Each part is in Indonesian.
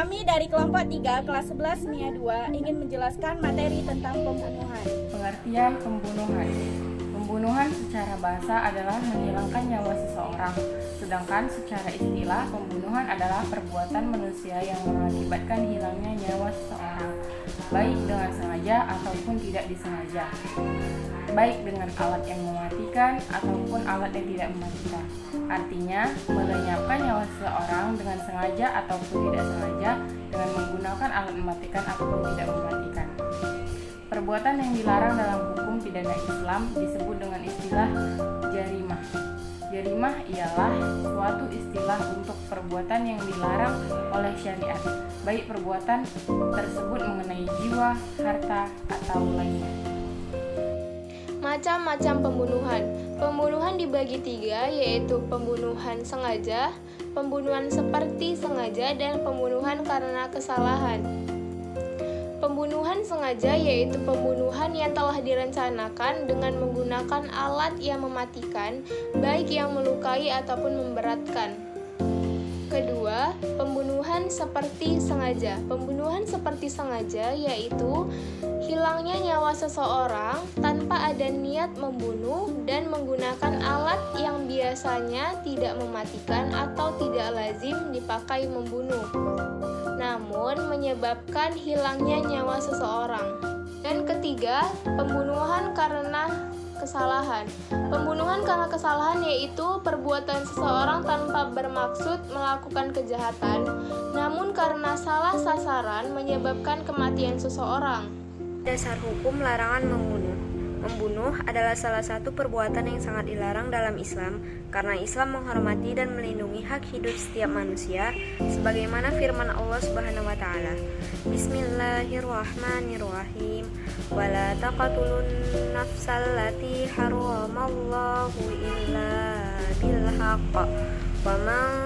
Kami dari kelompok 3 kelas 11 MIA 2 ingin menjelaskan materi tentang pembunuhan. Pengertian pembunuhan. Pembunuhan secara bahasa adalah menghilangkan nyawa seseorang, sedangkan secara istilah pembunuhan adalah perbuatan manusia yang mengakibatkan hilangnya nyawa seseorang, baik dengan sengaja ataupun tidak disengaja, baik dengan alat yang mematikan ataupun alat yang tidak mematikan. Artinya, melenyapkan nyawa seseorang dengan sengaja ataupun tidak sengaja dengan menggunakan alat mematikan ataupun tidak mematikan. Perbuatan yang dilarang dalam hukum pidana Islam disebut dengan istilah jarimah. Jarimah ialah suatu istilah untuk perbuatan yang dilarang oleh syariat, baik perbuatan tersebut mengenai jiwa, harta, atau lainnya. Macam-macam pembunuhan. Pembunuhan dibagi 3, yaitu pembunuhan sengaja, pembunuhan seperti sengaja, dan pembunuhan karena kesalahan. Pembunuhan sengaja yaitu pembunuhan yang telah direncanakan dengan menggunakan alat yang mematikan, baik yang melukai ataupun memberatkan. Kedua, pembunuhan seperti sengaja. Pembunuhan seperti sengaja yaitu hilangnya nyawa seseorang tanpa ada niat membunuh dan menggunakan alat yang biasanya tidak mematikan atau tidak lazim dipakai membunuh, namun menyebabkan hilangnya nyawa seseorang. Dan ketiga, pembunuhan karena kesalahan. Pembunuhan karena kesalahan yaitu perbuatan seseorang tanpa bermaksud melakukan kejahatan, namun karena salah sasaran menyebabkan kematian seseorang. Dasar hukum larangan membunuh. Membunuh adalah salah satu perbuatan yang sangat dilarang dalam Islam karena Islam menghormati dan melindungi hak hidup setiap manusia sebagaimana firman Allah Subhanahu wa taala. Bismillahirrahmanirrahim. Wala taqatulun nafsal lati haramallahu illa bil haqq. Wa man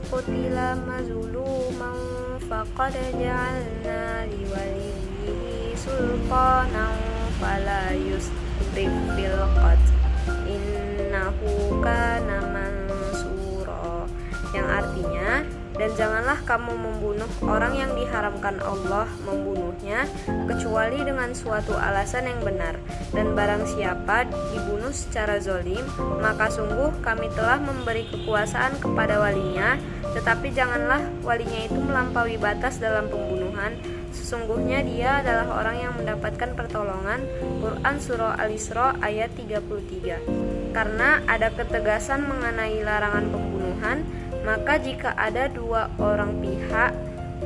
qutila mazluman faqad ja'alna liwaliyhi sultanan fala yusrif fil qatl innahu kana mansura, yang artinya, dan janganlah kamu membunuh orang yang diharamkan Allah membunuhnya kecuali dengan suatu alasan yang benar, dan barang siapa dibunuh secara zalim maka sungguh kami telah memberi kekuasaan kepada walinya, tetapi janganlah walinya itu melampaui batas dalam pembunuhan. Sesungguhnya dia adalah orang yang mendapatkan pertolongan. Quran Surah Al-Isra ayat 33. Karena ada ketegasan mengenai larangan pembunuhan, maka jika ada dua orang pihak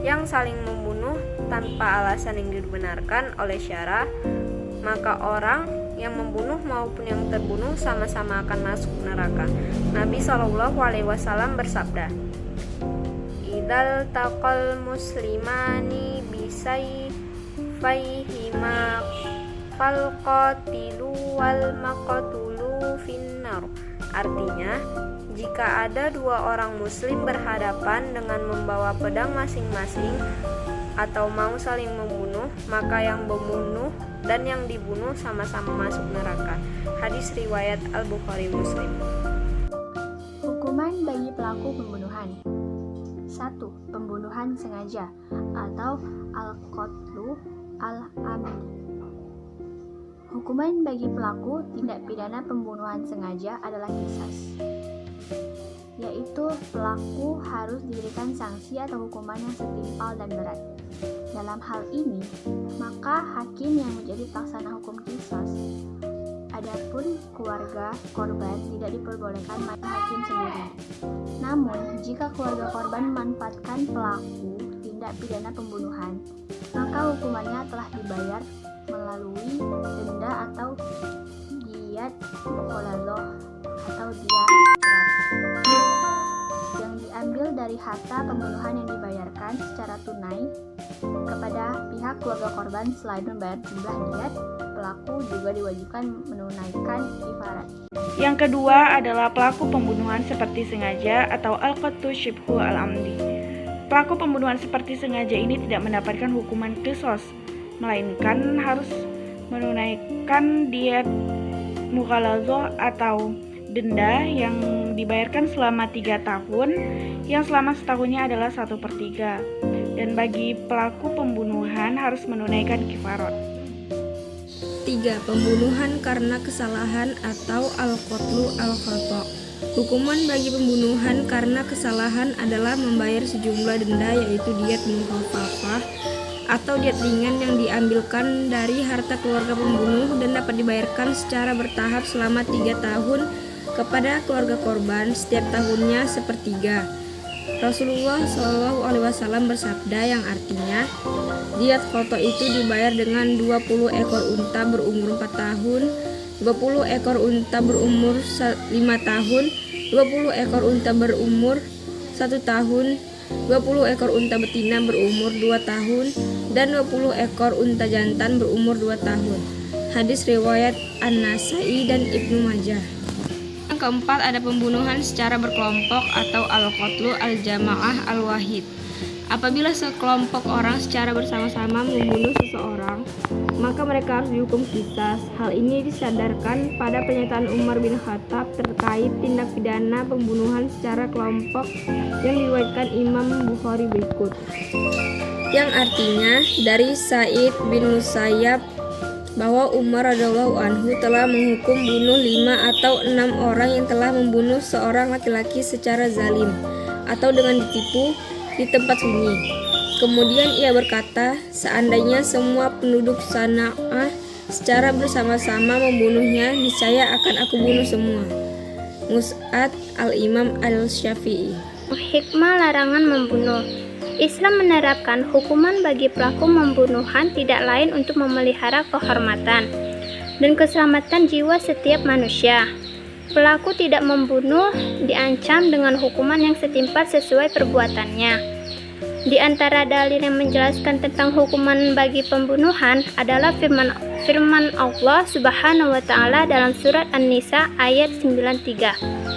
yang saling membunuh tanpa alasan yang dibenarkan oleh syara, maka orang yang membunuh maupun yang terbunuh sama-sama akan masuk neraka. Nabi SAW bersabda, "Idzal taqal muslimani bisayfayhima fal qatilu wal maqtulu finnar." Artinya, jika ada dua orang muslim berhadapan dengan membawa pedang masing-masing atau mau saling membunuh, maka yang membunuh dan yang dibunuh sama-sama masuk neraka. Hadis riwayat Al-Bukhari Muslim. Hukuman bagi pelaku pembunuhan. 1. Pembunuhan sengaja atau al-qatlu al-amdi. Hukuman bagi pelaku tindak pidana pembunuhan sengaja adalah qisas, yaitu pelaku harus diberikan sanksi atau hukuman yang setimpal dan berat. Dalam hal ini, maka hakim yang menjadi pelaksana hukum qisas. Adapun keluarga korban tidak diperbolehkan main hakim sendiri. Namun, jika keluarga korban memanfaatkan pelaku tindak pidana pembunuhan, maka hukumannya telah dibayar melalui denda atau diyat muqalladzah atau diyat yang diambil dari harta pembunuhan yang dibayarkan secara tunai kepada pihak keluarga korban. Selain membayar jumlah diyat, pelaku juga diwajibkan menunaikan kifarat. Yang kedua adalah pelaku pembunuhan seperti sengaja atau al-qatlu syibhu al-amdi. Pelaku pembunuhan seperti sengaja ini tidak mendapatkan hukuman qisas, melainkan harus menunaikan diyat muqalladzah atau denda yang dibayarkan selama 3 tahun, yang selama setahunnya adalah 1/3. Dan bagi pelaku pembunuhan harus menunaikan kifarat. 3. Pembunuhan karena kesalahan atau al-qatlu al-khata'. Hukuman bagi pembunuhan karena kesalahan adalah membayar sejumlah denda, yaitu diat mukhafafah atau diat ringan yang diambilkan dari harta keluarga pembunuh dan dapat dibayarkan secara bertahap selama 3 tahun kepada keluarga korban, setiap tahunnya sepertiga. Rasulullah SAW bersabda yang artinya, diat khata itu dibayar dengan 20 ekor unta berumur 4 tahun, 20 ekor unta berumur 5 tahun, 20 ekor unta berumur 1 tahun, 20 ekor unta betina berumur 2 tahun, dan 20 ekor unta jantan berumur 2 tahun. Hadis riwayat An-Nasai dan Ibnu Majah. Yang keempat, ada pembunuhan secara berkelompok atau al-qatlu al-jamaah al-wahid. Apabila sekelompok orang secara bersama-sama membunuh seseorang, maka mereka harus dihukum qisas. Hal ini disandarkan pada pernyataan Umar bin Khattab terkait tindak pidana pembunuhan secara kelompok yang diriwayatkan Imam Bukhari berikut. Yang artinya dari Sa'id bin Musayyab bahwa Umar radhiyallahu anhu telah menghukum bunuh 5 atau 6 orang yang telah membunuh seorang laki-laki secara zalim atau dengan ditipu di tempat sunyi. Kemudian ia berkata, seandainya semua penduduk Sana'ah secara bersama-sama membunuhnya, niscaya akan aku bunuh semua. Mus'ad al-Imam al-Syafi'i. Hikmah larangan membunuh. Islam menerapkan hukuman bagi pelaku pembunuhan tidak lain untuk memelihara kehormatan dan keselamatan jiwa setiap manusia. Pelaku tidak membunuh diancam dengan hukuman yang setimpal sesuai perbuatannya. Di antara dalil yang menjelaskan tentang hukuman bagi pembunuhan adalah firman Allah Subhanahu wa taala dalam surat An-Nisa ayat 93.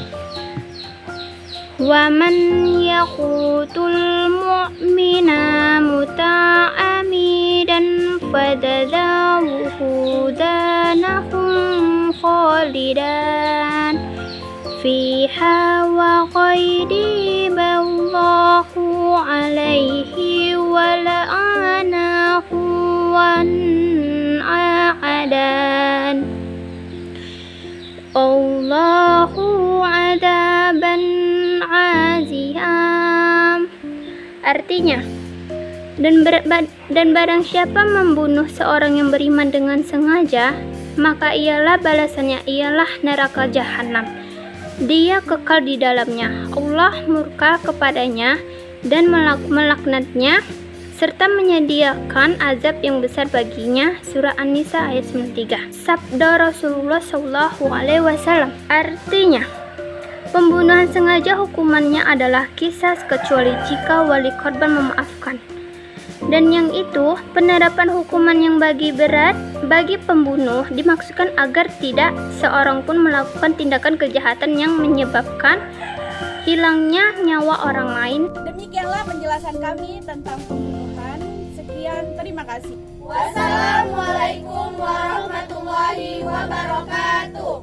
Wa man yaqtul mu'mina muta'amidan fadadawuhu danahum khalidan fiha wa qaidiballahu alaihi wa la'anahu wan a'adan Allahu adaban azim. Artinya, dan barang siapa membunuh seorang yang beriman dengan sengaja, maka balasannya ialah neraka jahanam. Dia kekal di dalamnya. Allah murka kepadanya dan melaknatnya serta menyediakan azab yang besar baginya. Surah An-Nisa ayat 93. Sabda Rasulullah SAW. Artinya, pembunuhan sengaja hukumannya adalah qisas kecuali jika wali korban memaafkan. Dan yang itu, penerapan hukuman yang berat bagi pembunuh dimaksudkan agar tidak seorang pun melakukan tindakan kejahatan yang menyebabkan hilangnya nyawa orang lain. Demikianlah penjelasan kami tentang pembunuhan. Sekian, terima kasih. Wassalamualaikum warahmatullahi wabarakatuh.